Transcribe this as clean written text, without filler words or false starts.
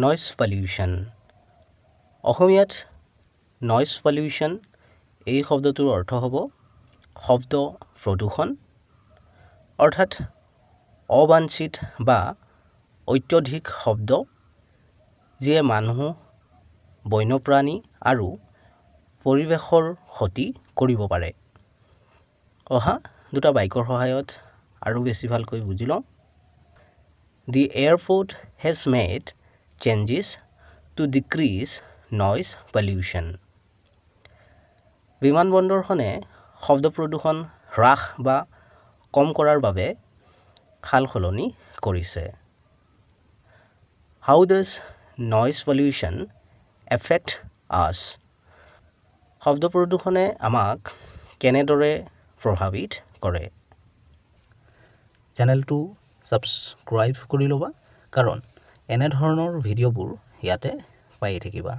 Noise pollution অসমীয়াত noise pollution এই শব্দটোৰ অৰ্থ হ'ব শব্দ প্ৰদূষণ অৰ্থাৎ অবাঞ্ছিত বা অত্যধিক শব্দ যিয়ে মানুহ বন্যপ্ৰাণী আৰু পৰিৱেশৰ ক্ষতি কৰিব পাৰে অহা দুটা বাইকৰ সহায়ত আৰু বেছি ভালকৈ বুজি লওঁ The airport has made changes to decrease noise pollution. বিমানবন্দৰখনে শব্দ প্ৰদূষণ হ্ৰাস বা কম কৰাৰ বাবে সালসলনি কৰিছে How does noise pollution affect us? শব্দ প্ৰদূষণে আমাক কেনেদৰে প্ৰভাৱিত কৰে চেনেলটো ছাবস্ক্ৰাইব কৰি ল'বা কাৰণ এনে ধৰণৰ ভিডিঅ'বোৰ ইয়াতে পাই থাকিবা